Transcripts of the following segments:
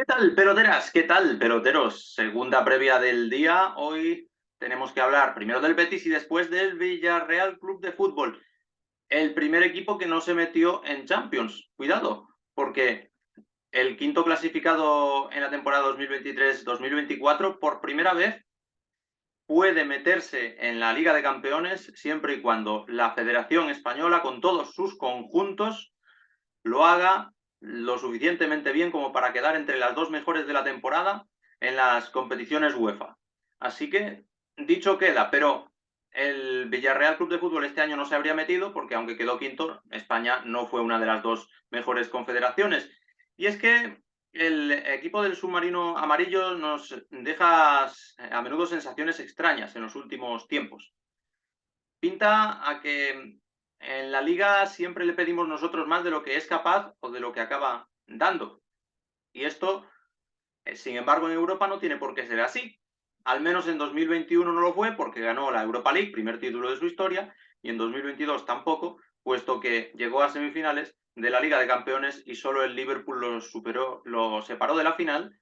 ¿Qué tal, peloteras? ¿Qué tal, peloteros? Segunda previa del día. Hoy tenemos que hablar primero del Betis y después del Villarreal Club de Fútbol. El primer equipo que no se metió en Champions. Cuidado, porque el quinto clasificado en la temporada 2023-2024 por primera vez puede meterse en la Liga de Campeones siempre y cuando la Federación Española, con todos sus conjuntos, lo haga lo suficientemente bien como para quedar entre las dos mejores de la temporada en las competiciones UEFA. Así que dicho queda, pero el Villarreal Club de Fútbol este año no se habría metido porque aunque quedó quinto, España no fue una de las dos mejores confederaciones. Y es que el equipo del submarino amarillo nos deja a menudo sensaciones extrañas en los últimos tiempos. Pinta a que en la liga siempre le pedimos nosotros más de lo que es capaz o de lo que acaba dando. Y esto, sin embargo, en Europa no tiene por qué ser así. Al menos en 2021 no lo fue porque ganó la Europa League, primer título de su historia, y en 2022 tampoco, puesto que llegó a semifinales de la Liga de Campeones y solo el Liverpool lo separó de la final,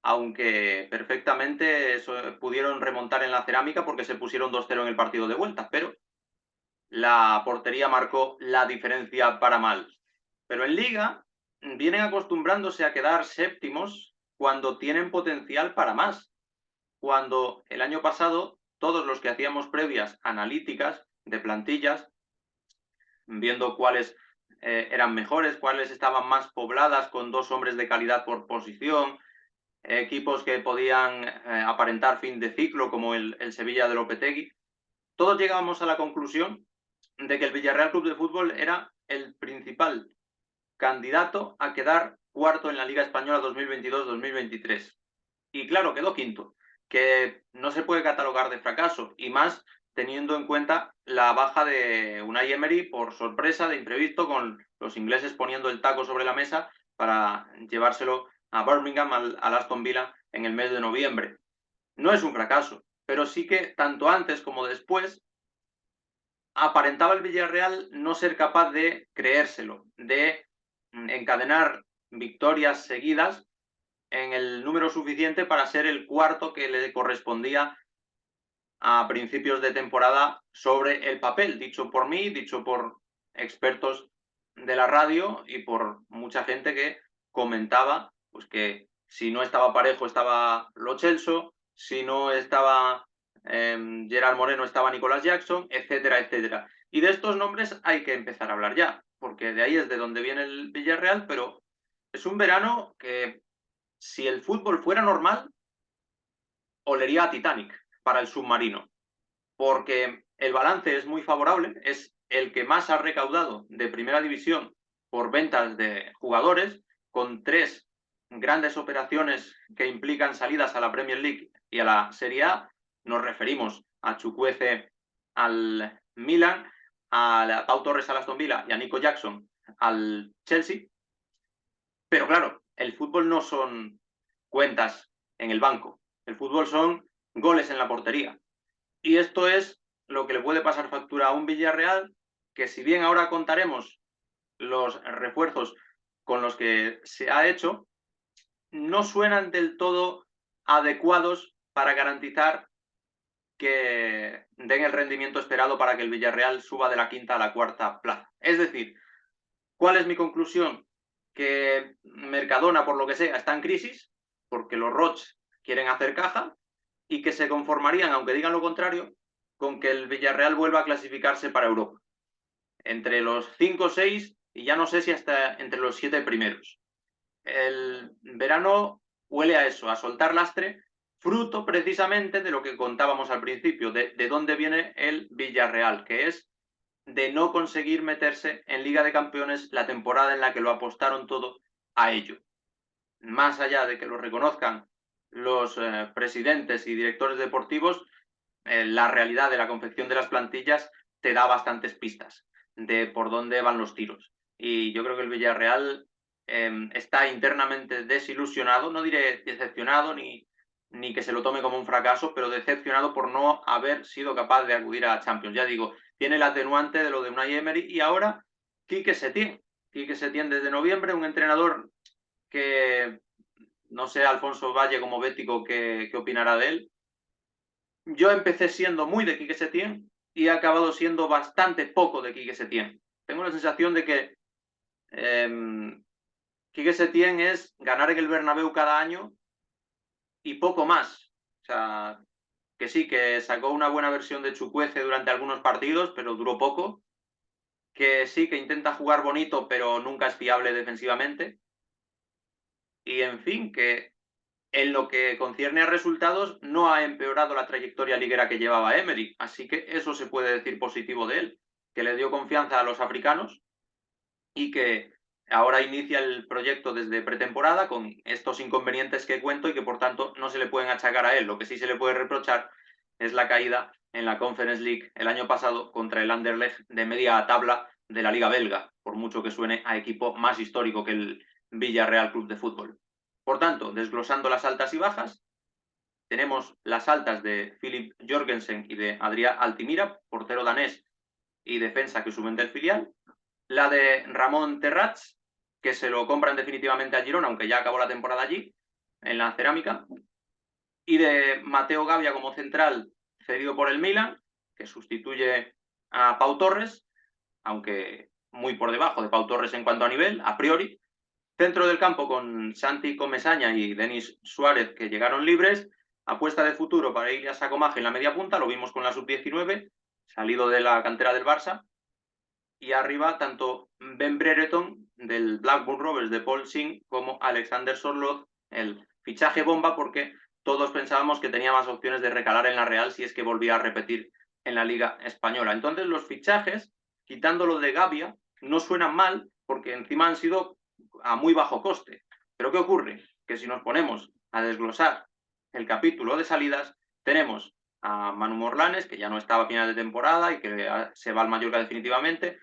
aunque perfectamente pudieron remontar en la cerámica porque se pusieron 2-0 en el partido de vuelta, pero la portería marcó la diferencia para mal. Pero en Liga vienen acostumbrándose a quedar séptimos cuando tienen potencial para más. Cuando el año pasado todos los que hacíamos previas analíticas de plantillas, viendo cuáles eran mejores, cuáles estaban más pobladas con dos hombres de calidad por posición, equipos que podían aparentar fin de ciclo como el Sevilla de Lopetegui, todos llegábamos a la conclusión de que el Villarreal Club de Fútbol era el principal candidato a quedar cuarto en la Liga Española 2022-2023. Y claro, quedó quinto, que no se puede catalogar de fracaso, y más teniendo en cuenta la baja de Unai Emery por sorpresa, de imprevisto, con los ingleses poniendo el taco sobre la mesa para llevárselo a Birmingham, al Aston Villa, en el mes de noviembre. No es un fracaso, pero sí que tanto antes como después aparentaba el Villarreal no ser capaz de creérselo, de encadenar victorias seguidas en el número suficiente para ser el cuarto que le correspondía a principios de temporada sobre el papel, dicho por mí, dicho por expertos de la radio y por mucha gente que comentaba pues que si no estaba Parejo estaba Lo Celso, si no estaba Gerard Moreno estaba Nicolás Jackson, etcétera, etcétera. Y de estos nombres hay que empezar a hablar ya, porque de ahí es de donde viene el Villarreal, pero es un verano que si el fútbol fuera normal, olería a Titanic para el submarino, porque el balance es muy favorable, es el que más ha recaudado de primera división por ventas de jugadores, con tres grandes operaciones que implican salidas a la Premier League y a la Serie A. Nos referimos a Chukwueze al Milan, a Pau Torres al Aston Villa y a Nico Jackson al Chelsea. Pero claro, el fútbol no son cuentas en el banco, el fútbol son goles en la portería. Y esto es lo que le puede pasar factura a un Villarreal que, si bien ahora contaremos los refuerzos con los que se ha hecho, no suenan del todo adecuados para garantizar que den el rendimiento esperado para que el Villarreal suba de la quinta a la cuarta plaza. Es decir, ¿cuál es mi conclusión? Que Mercadona, por lo que sea, está en crisis, porque los Roch quieren hacer caja, y que se conformarían, aunque digan lo contrario, con que el Villarreal vuelva a clasificarse para Europa. Entre los 5 o 6, y ya no sé si hasta entre los 7 primeros. El verano huele a eso, a soltar lastre, fruto precisamente de lo que contábamos al principio, de dónde viene el Villarreal, que es de no conseguir meterse en Liga de Campeones la temporada en la que lo apostaron todo a ello. Más allá de que lo reconozcan los presidentes y directores deportivos, la realidad de la confección de las plantillas te da bastantes pistas de por dónde van los tiros. Y yo creo que el Villarreal está internamente desilusionado, no diré decepcionado ni que se lo tome como un fracaso, pero decepcionado por no haber sido capaz de acudir a Champions. Ya digo, tiene el atenuante de lo de Unai Emery y ahora Quique Setién. Quique Setién desde noviembre, un entrenador que No sé, Alfonso Valle como bético, qué opinará de él. Yo empecé siendo muy de Quique Setién y he acabado siendo bastante poco de Quique Setién. Tengo la sensación de que Quique Setién es ganar en el Bernabéu cada año y poco más. O sea, que sí, que sacó una buena versión de Chukwueze durante algunos partidos, pero duró poco. Que sí, que intenta jugar bonito, pero nunca es fiable defensivamente. Y en fin, que en lo que concierne a resultados, no ha empeorado la trayectoria liguera que llevaba Emery. Así que eso se puede decir positivo de él, que le dio confianza a los africanos y que ahora inicia el proyecto desde pretemporada con estos inconvenientes que cuento y que por tanto no se le pueden achacar a él. Lo que sí se le puede reprochar es la caída en la Conference League el año pasado contra el Anderlecht de media tabla de la Liga Belga, por mucho que suene a equipo más histórico que el Villarreal Club de Fútbol. Por tanto, desglosando las altas y bajas, tenemos las altas de Philip Jorgensen y de Adrià Altimira, portero danés y defensa que suben del filial. La de Ramón Terrats, que se lo compran definitivamente a Girona, aunque ya acabó la temporada allí, en la cerámica. Y de Mateo Gavia como central, cedido por el Milan, que sustituye a Pau Torres, aunque muy por debajo de Pau Torres en cuanto a nivel, a priori. Centro del campo con Santi Comesaña y Denis Suárez, que llegaron libres. Apuesta de futuro para Ilias Sacomaje en la media punta, lo vimos con la sub-19, salido de la cantera del Barça. Y arriba, tanto Ben Brereton del Blackburn Rovers de Paul Singh como Alexander Sorloth, el fichaje bomba, porque todos pensábamos que tenía más opciones de recalar en la Real si es que volvía a repetir en la Liga Española. Entonces, los fichajes, quitándolo de Gavia, no suenan mal porque encima han sido a muy bajo coste. Pero ¿qué ocurre? Que si nos ponemos a desglosar el capítulo de salidas, tenemos a Manu Morlanes, que ya no estaba a final de temporada y que se va al Mallorca definitivamente,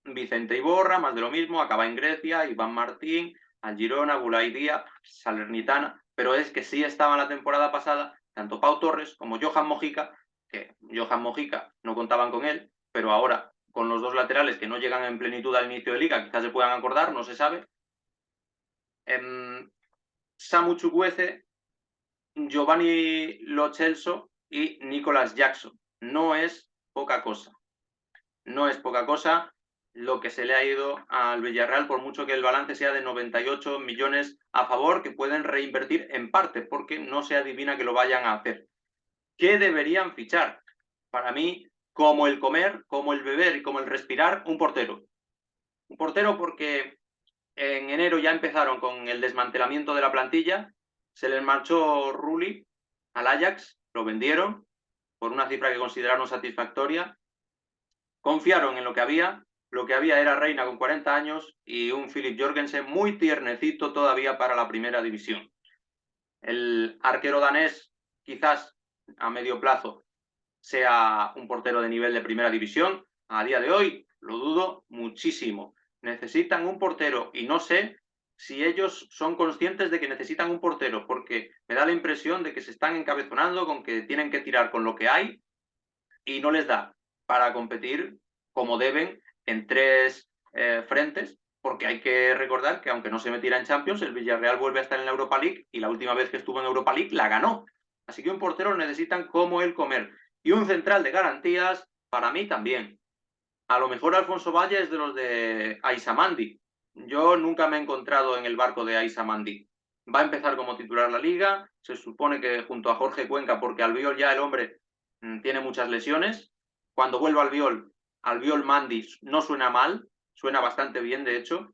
Vicente Iborra, más de lo mismo, acaba en Grecia, Iván Martín, al Girona, Bulay Díaz, Salernitana, pero es que sí estaba la temporada pasada tanto Pau Torres como Johan Mojica, que Johan Mojica no contaban con él, pero ahora con los dos laterales que no llegan en plenitud al inicio de liga, quizás se puedan acordar, no se sabe. Samu Chukwueze, Giovanni Lo Celso y Nicolas Jackson. No es poca cosa. No es poca cosa lo que se le ha ido al Villarreal, por mucho que el balance sea de 98 millones a favor, que pueden reinvertir en parte, porque no se adivina que lo vayan a hacer. ¿Qué deberían fichar? Para mí, como el comer, como el beber y como el respirar, un portero. Un portero porque en enero ya empezaron con el desmantelamiento de la plantilla, se les marchó Rulli al Ajax, lo vendieron por una cifra que consideraron satisfactoria, confiaron en lo que había era Reina con 40 años y un Philip Jorgensen muy tiernecito todavía para la primera división. El arquero danés quizás a medio plazo sea un portero de nivel de primera división, a día de hoy lo dudo muchísimo. Necesitan un portero y no sé si ellos son conscientes de que necesitan un portero, porque me da la impresión de que se están encabezonando con que tienen que tirar con lo que hay y no les da para competir como deben en tres frentes, porque hay que recordar que aunque no se metiera en Champions, el Villarreal vuelve a estar en la Europa League y la última vez que estuvo en Europa League la ganó. Así que un portero necesitan como el comer. Y un central de garantías, para mí también. A lo mejor Alfonso Valle es de los de Aisamandi. Yo nunca me he encontrado en el barco de Aisamandi. Va a empezar como titular la liga, se supone que junto a Jorge Cuenca, porque Albiol ya el hombre tiene muchas lesiones. Cuando vuelva Albiol Mandi no suena mal, suena bastante bien de hecho,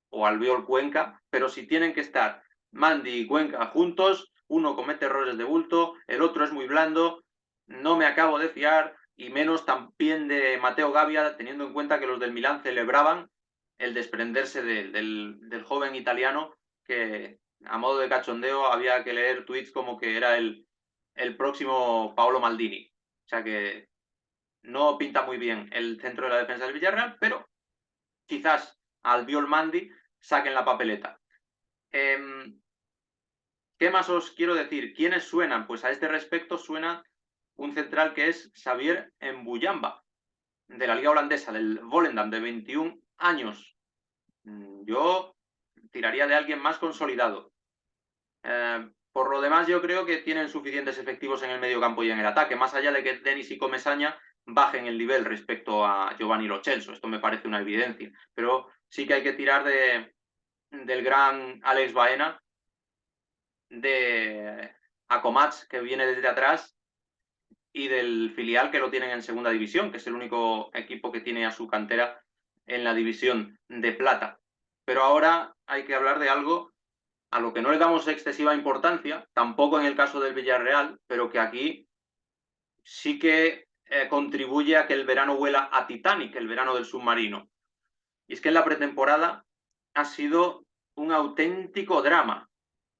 o Albiol Cuenca, pero si tienen que estar Mandi y Cuenca juntos, uno comete errores de bulto, el otro es muy blando, no me acabo de fiar, y menos también de Mateo Gavia, teniendo en cuenta que los del Milán celebraban el desprenderse del joven italiano que a modo de cachondeo había que leer tweets como que era el próximo Paolo Maldini. O sea que no pinta muy bien el centro de la defensa del Villarreal, pero quizás Albiol Mandi saquen la papeleta. ¿Qué más os quiero decir? ¿Quiénes suenan? Pues a este respecto suena un central que es Xavier Mbuyamba, de la liga holandesa, del Volendam, de 21 años. Yo tiraría de alguien más consolidado. Por lo demás, yo creo que tienen suficientes efectivos en el medio campo y en el ataque, más allá de que Denis y Comesaña bajen el nivel respecto a Giovanni Lo Celso. Esto me parece una evidencia. Pero sí que hay que tirar del gran Alex Baena, de Acomats, que viene desde atrás, y del filial, que lo tienen en segunda división, que es el único equipo que tiene a su cantera en la división de plata. Pero ahora hay que hablar de algo a lo que no le damos excesiva importancia, tampoco en el caso del Villarreal, pero que aquí sí que contribuye a que el verano huela a Titanic, el verano del submarino. Y es que en la pretemporada ha sido un auténtico drama.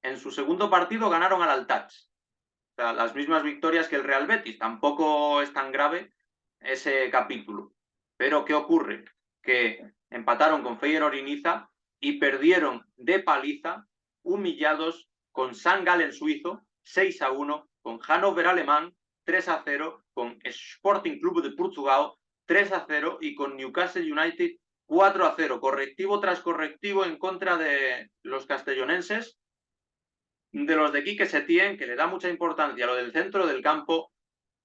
En su segundo partido ganaron al Altach. O sea, las mismas victorias que el Real Betis. Tampoco es tan grave ese capítulo. Pero ¿qué ocurre? Que empataron con Feyenoord y Niza y perdieron de paliza, humillados, con St. Gallen suizo, 6-1, con Hannover alemán, 3-0, con Sporting Club de Portugal, 3-0, y con Newcastle United, 4-0. Correctivo tras correctivo en contra de los castellonenses, de los de Quique Setién, que le da mucha importancia a lo del centro del campo,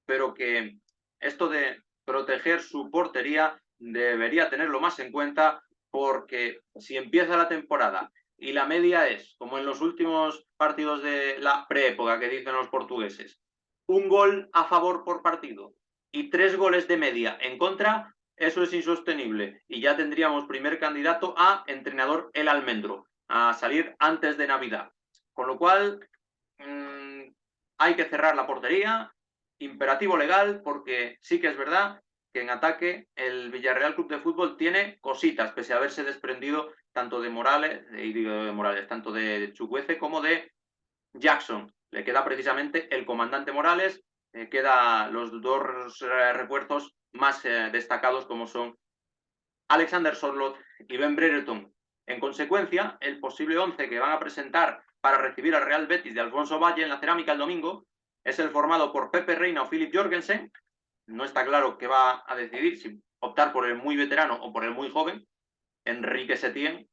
pero que esto de proteger su portería debería tenerlo más en cuenta, porque si empieza la temporada y la media es, como en los últimos partidos de la preépoca que dicen los portugueses, un gol a favor por partido y 3 goles de media en contra, eso es insostenible y ya tendríamos primer candidato a entrenador el Almendro, a salir antes de Navidad. Con lo cual, hay que cerrar la portería, imperativo legal, porque sí que es verdad que en ataque el Villarreal Club de Fútbol tiene cositas, pese a haberse desprendido tanto de Morales, tanto de Chukwueze como de Jackson. Le queda precisamente el comandante Morales, queda los dos refuerzos más destacados, como son Alexander Sorloth y Ben Brereton. En consecuencia, el posible 11 que van a presentar para recibir al Real Betis de Alfonso Valle en la Cerámica el domingo es el formado por Pepe Reina o Philip Jorgensen. No está claro qué va a decidir, si optar por el muy veterano o por el muy joven. Enrique Setién,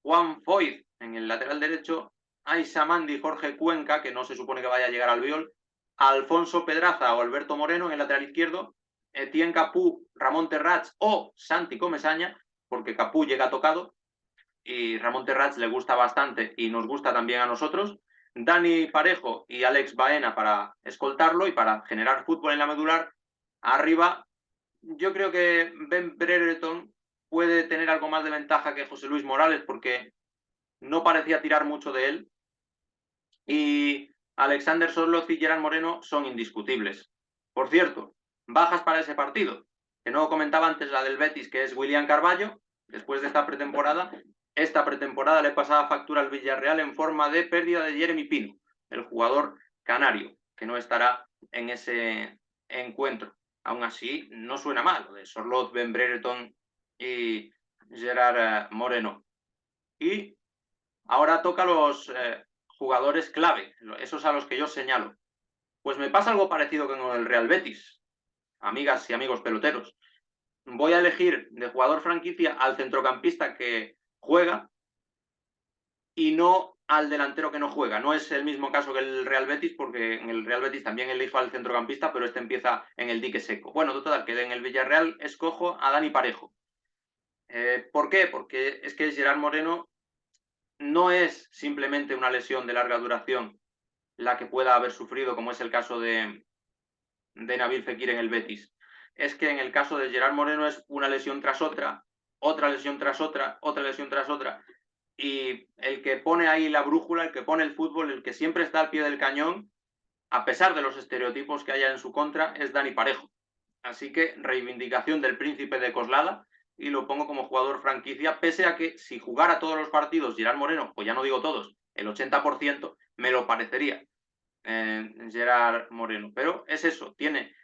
Juan Foyt en el lateral derecho, Aisa Mandi, Jorge Cuenca, que no se supone que vaya a llegar al Biol, Alfonso Pedraza o Alberto Moreno en el lateral izquierdo, Etienne Capú, Ramón Terrats o Santi Comesaña, porque Capú llega tocado y Ramón Terrats le gusta bastante y nos gusta también a nosotros, Dani Parejo y Alex Baena para escoltarlo y para generar fútbol en la medular. Arriba, yo creo que Ben Brereton puede tener algo más de ventaja que José Luis Morales, porque no parecía tirar mucho de él, y Alexander Sorloth y Gerard Moreno son indiscutibles. Por cierto, bajas para ese partido, que no comentaba antes la del Betis, que es William Carballo, después de esta pretemporada. Esta pretemporada le pasaba factura al Villarreal en forma de pérdida de Jeremy Pino, el jugador canario, que no estará en ese encuentro. Aún así, no suena mal lo de Sorloth, Ben Brereton y Gerard Moreno. Y ahora toca los jugadores clave, esos a los que yo señalo. Pues me pasa algo parecido con el Real Betis, amigas y amigos peloteros. Voy a elegir de jugador franquicia al centrocampista que juega y no al delantero que no juega. No es el mismo caso que el Real Betis, porque en el Real Betis también elijo al centrocampista, pero este empieza en el dique seco. Bueno, total, que en el Villarreal escojo a Dani Parejo. ¿Por qué? Porque es que Gerard Moreno no es simplemente una lesión de larga duración la que pueda haber sufrido, como es el caso de Nabil Fekir en el Betis. Es que en el caso de Gerard Moreno es una lesión tras otra, otra lesión tras otra, otra lesión tras otra. Y el que pone ahí la brújula, el que pone el fútbol, el que siempre está al pie del cañón, a pesar de los estereotipos que haya en su contra, es Dani Parejo. Así que reivindicación del príncipe de Coslada, y lo pongo como jugador franquicia, pese a que si jugara todos los partidos Gerard Moreno, pues ya no digo todos, el 80%, me lo parecería Gerard Moreno. Pero es eso, tiene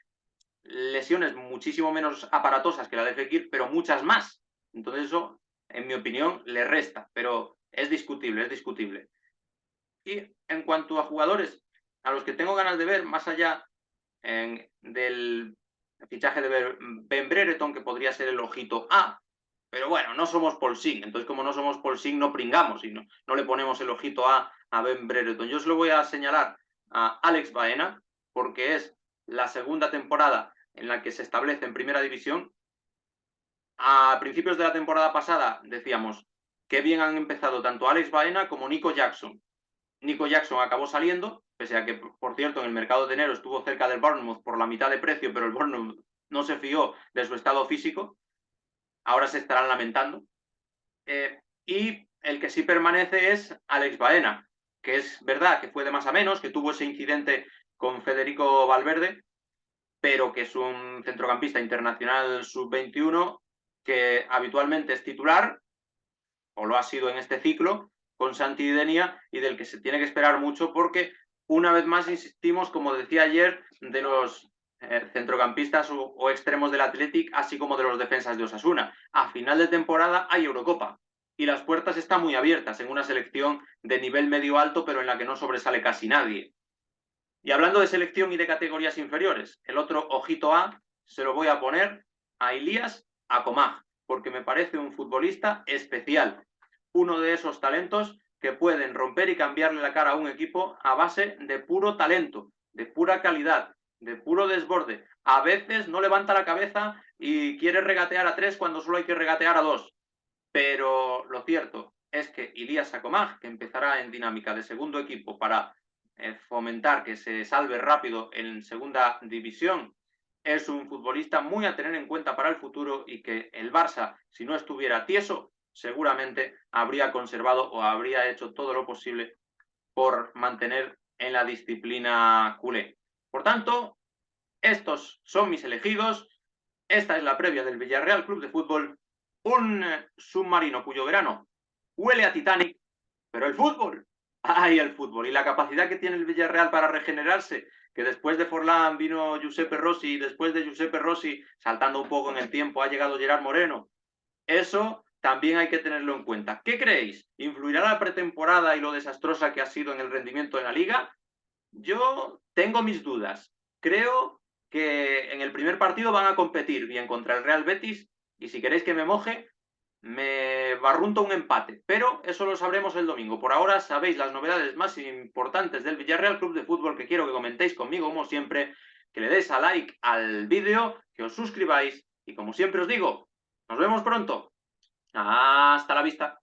lesiones muchísimo menos aparatosas que la de Fekir, pero muchas más. Entonces eso, en mi opinión, le resta, pero es discutible, es discutible. Y en cuanto a jugadores a los que tengo ganas de ver, más allá del fichaje de Ben Brereton, que podría ser el ojito A, pero bueno, no somos Paul Singh, entonces como no somos Paul Singh no pringamos y no le ponemos el ojito A a Ben Brereton. Yo se lo voy a señalar a Alex Baena, porque es la segunda temporada en la que se establece en primera división. A principios de la temporada pasada decíamos que bien han empezado tanto Alex Baena como Nico Jackson. Nico Jackson acabó saliendo, pese a que, por cierto, en el mercado de enero estuvo cerca del Bournemouth por la mitad de precio, pero el Bournemouth no se fió de su estado físico. Ahora se estarán lamentando. Y el que sí permanece es Alex Baena, que es verdad que fue de más a menos, que tuvo ese incidente con Federico Valverde, pero que es un centrocampista internacional sub-21 que habitualmente es titular, o lo ha sido en este ciclo, con Santi Denia, y del que se tiene que esperar mucho porque, una vez más, insistimos, como decía ayer, de los centrocampistas o extremos del Athletic, así como de los defensas de Osasuna. A final de temporada hay Eurocopa y las puertas están muy abiertas en una selección de nivel medio-alto, pero en la que no sobresale casi nadie. Y hablando de selección y de categorías inferiores, el otro ojito A se lo voy a poner a Ilías Acomag, porque me parece un futbolista especial, uno de esos talentos que pueden romper y cambiarle la cara a un equipo a base de puro talento, de pura calidad, de puro desborde. A veces no levanta la cabeza y quiere regatear a 3 cuando solo hay que regatear a 2. Pero lo cierto es que Ilías Acomag, que empezará en dinámica de segundo equipo para fomentar que se salve rápido en segunda división, es un futbolista muy a tener en cuenta para el futuro y que el Barça, si no estuviera tieso, seguramente habría conservado o habría hecho todo lo posible por mantener en la disciplina culé. Por tanto, estos son mis elegidos. Esta es la previa del Villarreal Club de Fútbol, un submarino cuyo verano huele a Titanic, pero el fútbol, ¡ay, el fútbol! Y la capacidad que tiene el Villarreal para regenerarse, que después de Forlán vino Giuseppe Rossi y después de Giuseppe Rossi, saltando un poco en el tiempo, ha llegado Gerard Moreno. Eso también hay que tenerlo en cuenta. ¿Qué creéis? ¿Influirá la pretemporada y lo desastrosa que ha sido en el rendimiento de la liga? Yo tengo mis dudas. Creo que en el primer partido van a competir bien contra el Real Betis y si queréis que me moje, me barrunto un empate. Pero eso lo sabremos el domingo. Por ahora sabéis las novedades más importantes del Villarreal Club de Fútbol que quiero que comentéis conmigo como siempre, que le deis a like al vídeo, que os suscribáis y como siempre os digo, nos vemos pronto. Hasta la vista.